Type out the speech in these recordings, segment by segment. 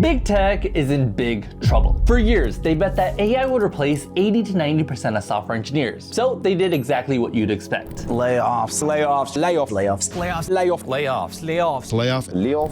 Big tech is in big trouble. For years, they bet that AI would replace 80 to 90% of software engineers. So they did exactly what you'd expect. Layoffs.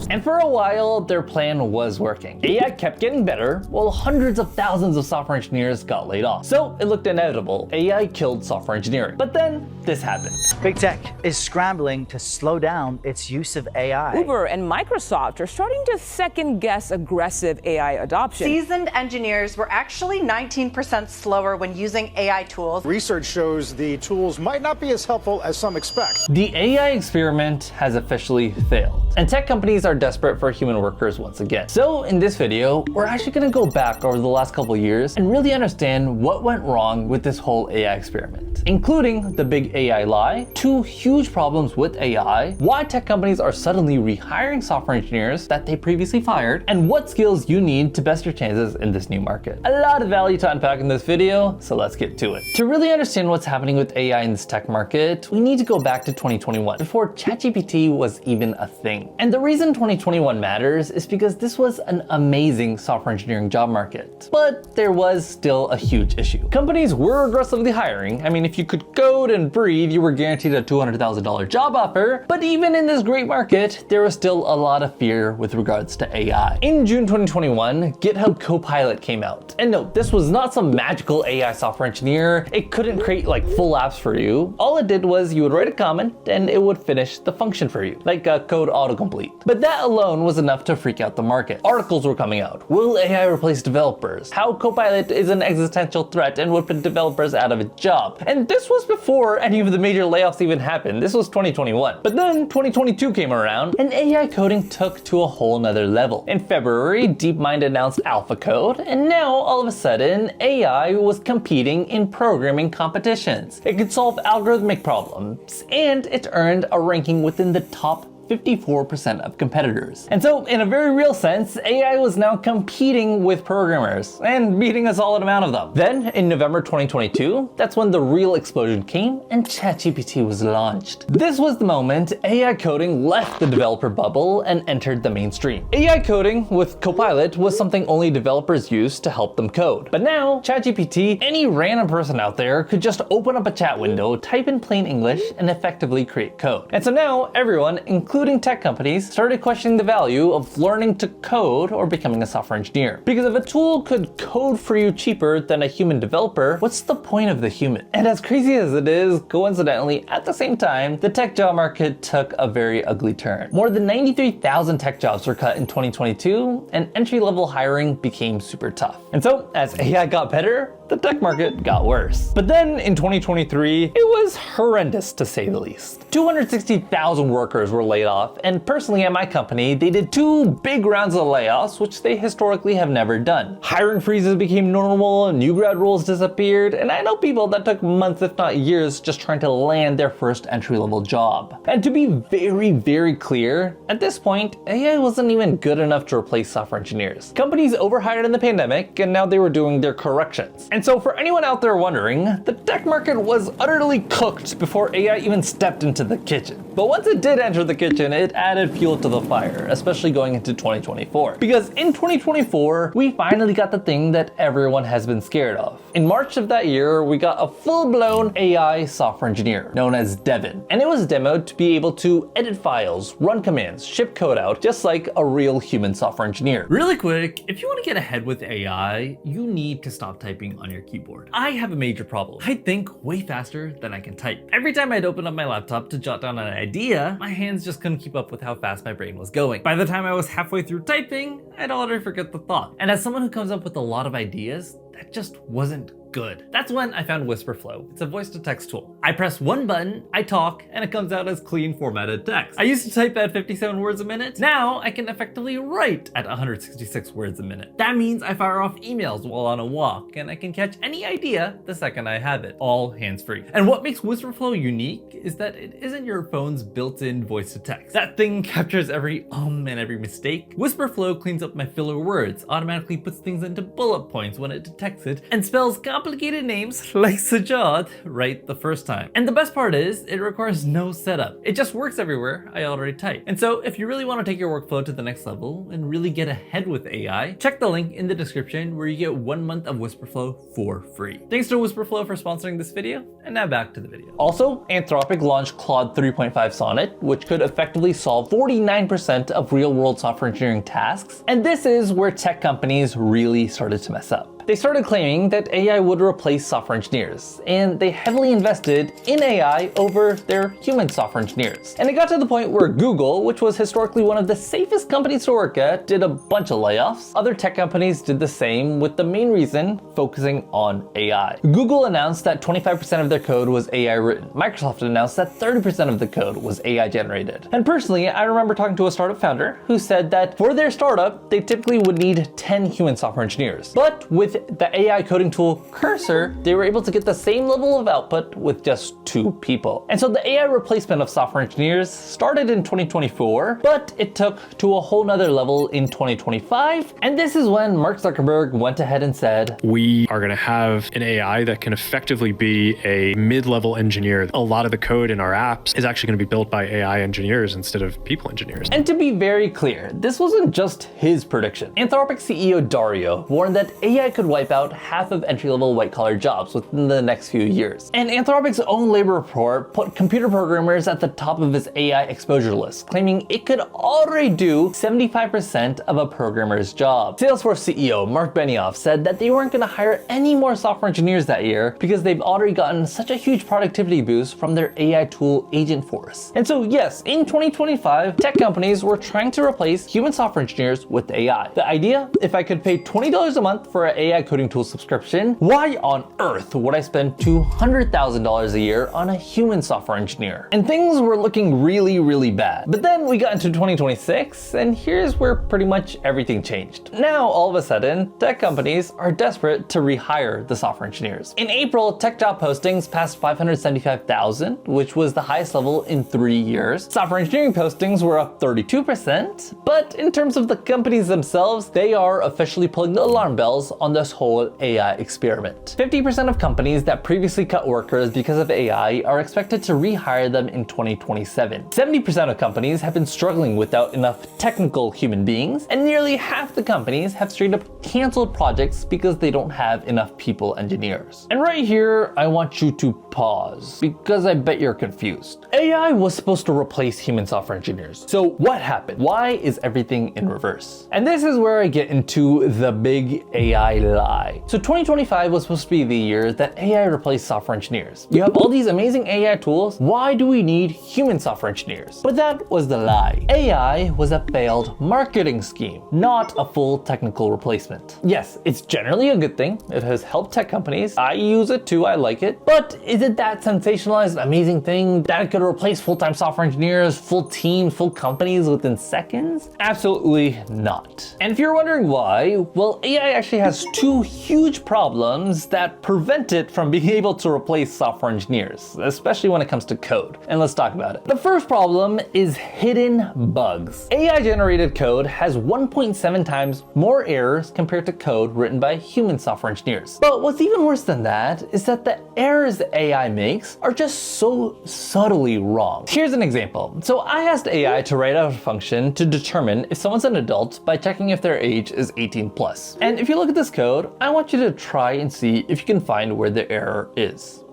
And for a while, their plan was working. AI kept getting better, while hundreds of thousands of software engineers got laid off. So it looked inevitable. AI killed software engineering. But then this happened. Big tech is scrambling to slow down its use of AI. Uber and Microsoft are starting to second-guess aggressive AI adoption. Seasoned engineers were actually 19% slower when using AI tools. Research shows the tools might not be as helpful as some expect. The AI experiment has officially failed, and tech companies are desperate for human workers once again. So in this video, we're actually going to go back over the last couple years and really understand what went wrong with this whole AI experiment, including the big AI lie, 2 huge problems with AI, why tech companies are suddenly rehiring software engineers that they previously fired, and what skills you need to best your chances in this new market. A lot of value to unpack in this video, so let's get to it. To really understand what's happening with AI in this tech market, we need to go back to 2021, before ChatGPT was even a thing. And the reason 2021 matters is because this was an amazing software engineering job market. But there was still a huge issue. Companies were aggressively hiring. I mean, if you could code and breathe, you were guaranteed a $200,000 job offer. But even in this great market, there was still a lot of fear with regards to AI. In June 2021, GitHub Copilot came out. And no, this was not some magical AI software engineer. It couldn't create like full apps for you. All it did was you would write a comment and it would finish the function for you, like a code autocomplete. But that alone was enough to freak out the market. Articles were coming out. Will AI replace developers? How Copilot is an existential threat and would put developers out of a job. And this was before any of the major layoffs even happened. This was 2021. But then 2022 came around and AI coding took to a whole nother level. In February, DeepMind announced Alpha Code, and now all of a sudden, AI was competing in programming competitions. It could solve algorithmic problems, and it earned a ranking within the top 54% of competitors. And so, in a very real sense, AI was now competing with programmers and beating a solid amount of them. Then, in November 2022, that's when the real explosion came and ChatGPT was launched. This was the moment AI coding left the developer bubble and entered the mainstream. AI coding with Copilot was something only developers used to help them code. But now, ChatGPT, any random person out there could just open up a chat window, type in plain English, and effectively create code. And so now, everyone, including tech companies, started questioning the value of learning to code or becoming a software engineer. Because if a tool could code for you cheaper than a human developer, what's the point of the human? And as crazy as it is, coincidentally, at the same time, the tech job market took a very ugly turn. More than 93,000 tech jobs were cut in 2022, and entry-level hiring became super tough. And so, as AI got better, the tech market got worse. But then in 2023, it was horrendous to say the least. 260,000 workers were laid off, and personally at my company, they did 2 big rounds of layoffs, which they historically have never done. Hiring freezes became normal, new grad roles disappeared, and I know people that took months if not years just trying to land their first entry-level job. And to be very, very clear, at this point, AI wasn't even good enough to replace software engineers. Companies overhired in the pandemic, and now they were doing their corrections. And so for anyone out there wondering, the tech market was utterly cooked before AI even stepped into the kitchen. But once it did enter the kitchen, it added fuel to the fire, especially going into 2024. Because in 2024, we finally got the thing that everyone has been scared of. In March of that year, we got a full-blown AI software engineer known as Devin. And it was demoed to be able to edit files, run commands, ship code out, just like a real human software engineer. Really quick, if you want to get ahead with AI, you need to stop typing on your keyboard. I have a major problem. I think way faster than I can type. Every time I'd open up my laptop to jot down an idea, my hands just couldn't keep up with how fast my brain was going. By the time I was halfway through typing, I'd already forget the thought. And as someone who comes up with a lot of ideas, that just wasn't good. That's when I found WhisperFlow. It's a voice-to-text tool. I press one button, I talk, and it comes out as clean formatted text. I used to type at 57 words a minute. Now I can effectively write at 166 words a minute. That means I fire off emails while on a walk, and I can catch any idea the second I have it, all hands-free. And what makes WhisperFlow unique is that it isn't your phone's built-in voice-to-text. That thing captures every and every mistake. WhisperFlow cleans up my filler words, automatically puts things into bullet points when it detects it, and spells complicated names like Sajjaad right the first time. And the best part is, it requires no setup. It just works everywhere I already type. And so if you really want to take your workflow to the next level and really get ahead with AI, check the link in the description where you get 1 month of Whisperflow for free. Thanks to Whisperflow for sponsoring this video, and now back to the video. Also, Anthropic launched Claude 3.5 Sonnet, which could effectively solve 49% of real-world software engineering tasks. And this is where tech companies really started to mess up. They started claiming that AI would replace software engineers, and they heavily invested in AI over their human software engineers. And it got to the point where Google, which was historically one of the safest companies to work at, did a bunch of layoffs. Other tech companies did the same, with the main reason focusing on AI. Google announced that 25% of their code was AI written. Microsoft announced that 30% of the code was AI generated. And personally, I remember talking to a startup founder who said that for their startup, they typically would need 10 human software engineers. But with the AI coding tool Cursor, they were able to get the same level of output with just 2 people. And so the AI replacement of software engineers started in 2024, but it took to a whole nother level in 2025. And this is when Mark Zuckerberg went ahead and said, we are going to have an AI that can effectively be a mid-level engineer. A lot of the code in our apps is actually going to be built by AI engineers instead of people engineers. And to be very clear, this wasn't just his prediction. Anthropic CEO Dario warned that AI could wipe out half of entry-level white-collar jobs within the next few years. And Anthropic's own labor report put computer programmers at the top of its AI exposure list, claiming it could already do 75% of a programmer's job. Salesforce CEO Mark Benioff said that they weren't going to hire any more software engineers that year because they've already gotten such a huge productivity boost from their AI tool Agentforce. And so yes, in 2025, tech companies were trying to replace human software engineers with AI. The idea, if I could pay $20 a month for an AI coding tool subscription, why on earth would I spend $200,000 a year on a human software engineer? And things were looking really, really bad. But then we got into 2026, and here's where pretty much everything changed. Now, all of a sudden, tech companies are desperate to rehire the software engineers. In April, tech job postings passed 575,000, which was the highest level in 3 years. Software engineering postings were up 32%, but in terms of the companies themselves, they are officially pulling the alarm bells on this whole AI experiment. 50% of companies that previously cut workers because of AI are expected to rehire them in 2027. 70% of companies have been struggling without enough technical human beings, and nearly half the companies have straight up canceled projects because they don't have enough people engineers. And right here, I want you to pause, because I bet you're confused. AI was supposed to replace human software engineers. So what happened? Why is everything in reverse? And this is where I get into the big AI lie. So 2025 was supposed to be the year that AI replaced software engineers. You have all these amazing AI tools, why do we need human software engineers? But that was the lie. AI was a failed marketing scheme, not a full technical replacement. Yes, it's generally a good thing. It has helped tech companies. I use it too, I like it. But is it that sensationalized, amazing thing that it could replace full-time software engineers, full teams, full companies within seconds? Absolutely not. And if you're wondering why, well, AI actually has 2 huge problems that prevent it from being able to replace software engineers, especially when it comes to code. And let's talk about it. The first problem is hidden bugs. AI-generated code has 1.7 times more errors compared to code written by human software engineers. But what's even worse than that is that the errors AI makes are just so subtly wrong. Here's an example. So I asked AI to write out a function to determine if someone's an adult by checking if their age is 18 plus. And if you look at this code, I want you to try and see if you can find where the error is.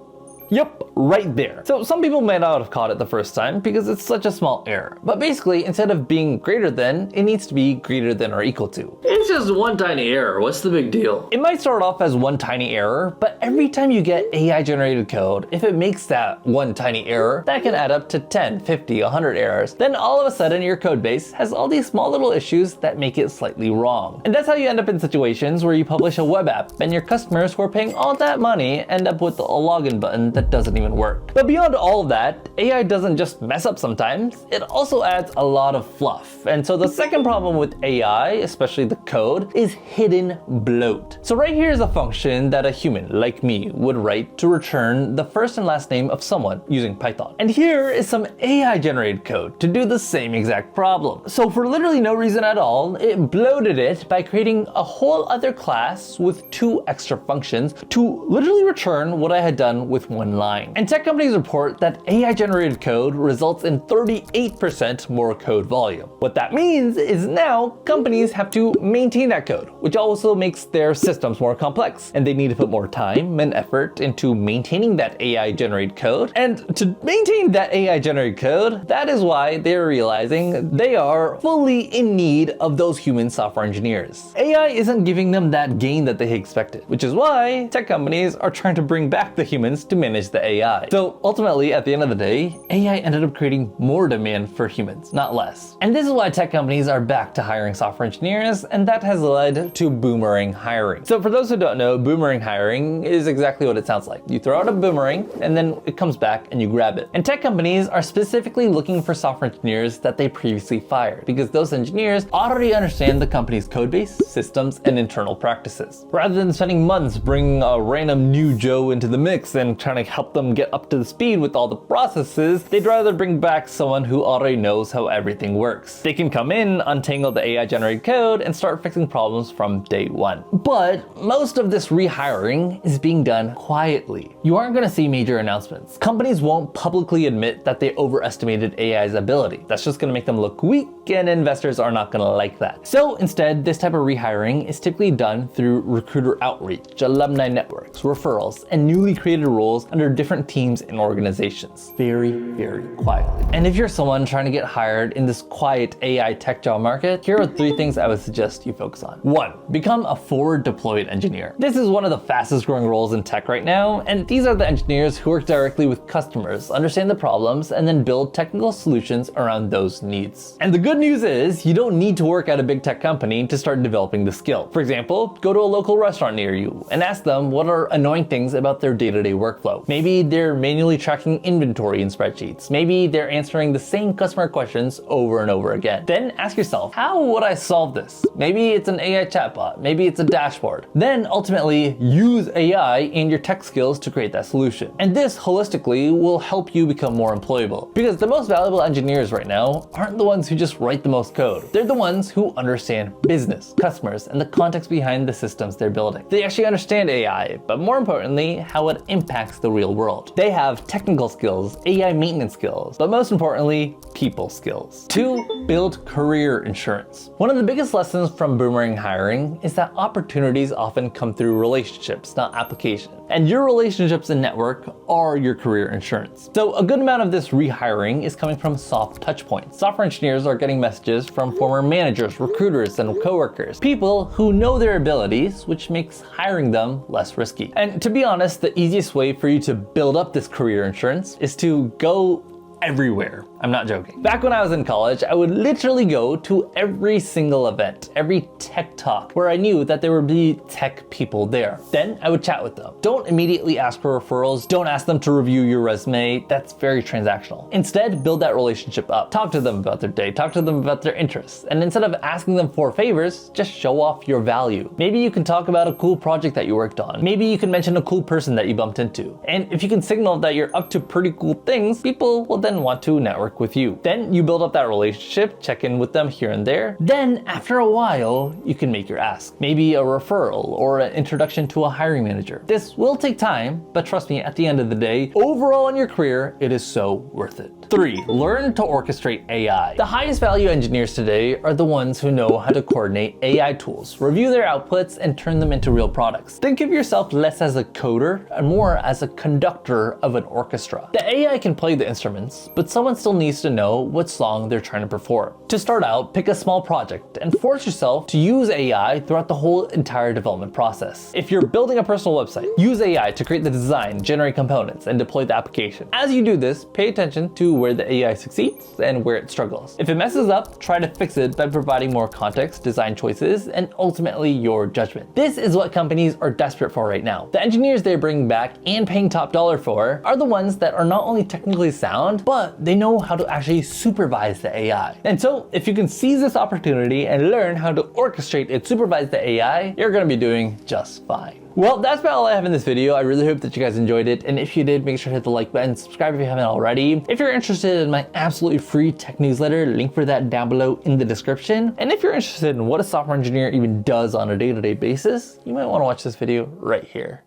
Yep, right there. So some people may not have caught it the first time because it's such a small error. But basically, instead of being greater than, it needs to be greater than or equal to. It's just one tiny error. What's the big deal? It might start off as one tiny error, but every time you get AI generated code, if it makes that one tiny error, that can add up to 10, 50, 100 errors. Then all of a sudden your code base has all these small little issues that make it slightly wrong. And that's how you end up in situations where you publish a web app and your customers who are paying all that money end up with a login button that doesn't even work. But beyond all of that, AI doesn't just mess up sometimes, it also adds a lot of fluff. And so the second problem with AI, especially the code, is hidden bloat. So right here is a function that a human like me would write to return the first and last name of someone using Python. And here is some AI generated code to do the same exact problem. So for literally no reason at all, it bloated it by creating a whole other class with 2 extra functions to literally return what I had done with 1 line. And tech companies report that AI generated code results in 38% more code volume. What that means is now companies have to maintain that code, which also makes their systems more complex, and they need to put more time and effort into maintaining that AI generated code. And to maintain that AI generated code, that is why they're realizing they are fully in need of those human software engineers. AI isn't giving them that gain that they expected, which is why tech companies are trying to bring back the humans to manage the AI. So ultimately, at the end of the day, AI ended up creating more demand for humans, not less. And this is why tech companies are back to hiring software engineers, and that has led to Boomerang hiring. So for those who don't know, Boomerang hiring is exactly what it sounds like. You throw out a boomerang, and then it comes back and you grab it. And tech companies are specifically looking for software engineers that they previously fired, because those engineers already understand the company's code base, systems, and internal practices. Rather than spending months bringing a random new Joe into the mix and trying to help them get up to the speed with all the processes, they'd rather bring back someone who already knows how everything works. They can come in, untangle the AI generated code, and start fixing problems from day one. But most of this rehiring is being done quietly. You aren't going to see major announcements. Companies won't publicly admit that they overestimated AI's ability. That's just going to make them look weak, and investors are not going to like that. So instead, this type of rehiring is typically done through recruiter outreach, alumni networks, referrals, and newly created roles under different teams and organizations. Very, very quietly. And if you're someone trying to get hired in this quiet AI tech job market, here are 3 things I would suggest you focus on. 1, become a forward deployed engineer. This is one of the fastest growing roles in tech right now, and these are the engineers who work directly with customers, understand the problems, and then build technical solutions around those needs. And the good news is, you don't need to work at a big tech company to start developing the skill. For example, go to a local restaurant near you and ask them what are annoying things about their day-to-day workflow. Maybe they're manually tracking inventory in spreadsheets. Maybe they're answering the same customer questions over and over again. Then ask yourself, how would I solve this? Maybe it's an AI chatbot. Maybe it's a dashboard. Then ultimately use AI and your tech skills to create that solution. And this holistically will help you become more employable, because the most valuable engineers right now aren't the ones who just write the most code. They're the ones who understand business, customers, and the context behind the systems they're building. They actually understand AI, but more importantly, how it impacts the real world. They have technical skills, AI maintenance skills, but most importantly, people skills. 2, build career insurance. One of the biggest lessons from Boomerang hiring is that opportunities often come through relationships, not applications. And your relationships and network are your career insurance. So a good amount of this rehiring is coming from soft touch points. Software engineers are getting messages from former managers, recruiters, and coworkers. People who know their abilities, which makes hiring them less risky. And to be honest, the easiest way for you to build up this career insurance is to go everywhere. I'm not joking. Back when I was in college, I would literally go to every single event, every tech talk, where I knew that there would be tech people there. Then I would chat with them. Don't immediately ask for referrals. Don't ask them to review your resume. That's very transactional. Instead, build that relationship up. Talk to them about their day. Talk to them about their interests. And instead of asking them for favors, just show off your value. Maybe you can talk about a cool project that you worked on. Maybe you can mention a cool person that you bumped into. And if you can signal that you're up to pretty cool things, people will then want to network with you. Then you build up that relationship, check in with them here and there. Then after a while, you can make your ask. Maybe a referral or an introduction to a hiring manager. This will take time, but trust me, at the end of the day, overall in your career, it is so worth it. 3, learn to orchestrate AI. The highest value engineers today are the ones who know how to coordinate AI tools, review their outputs, and turn them into real products. Think of yourself less as a coder and more as a conductor of an orchestra. The AI can play the instruments, else, but someone still needs to know what song they're trying to perform. To start out, pick a small project and force yourself to use AI throughout the whole entire development process. If you're building a personal website, use AI to create the design, generate components, and deploy the application. As you do this, pay attention to where the AI succeeds and where it struggles. If it messes up, try to fix it by providing more context, design choices, and ultimately your judgment. This is what companies are desperate for right now. The engineers they bring back and paying top dollar for are the ones that are not only technically sound, but they know how to actually supervise the AI. And so if you can seize this opportunity and learn how to orchestrate and supervise the AI, you're gonna be doing just fine. Well, that's about all I have in this video. I really hope that you guys enjoyed it. And if you did, make sure to hit the like button, subscribe if you haven't already. If you're interested in my absolutely free tech newsletter, link for that down below in the description. And if you're interested in what a software engineer even does on a day-to-day basis, you might want to watch this video right here.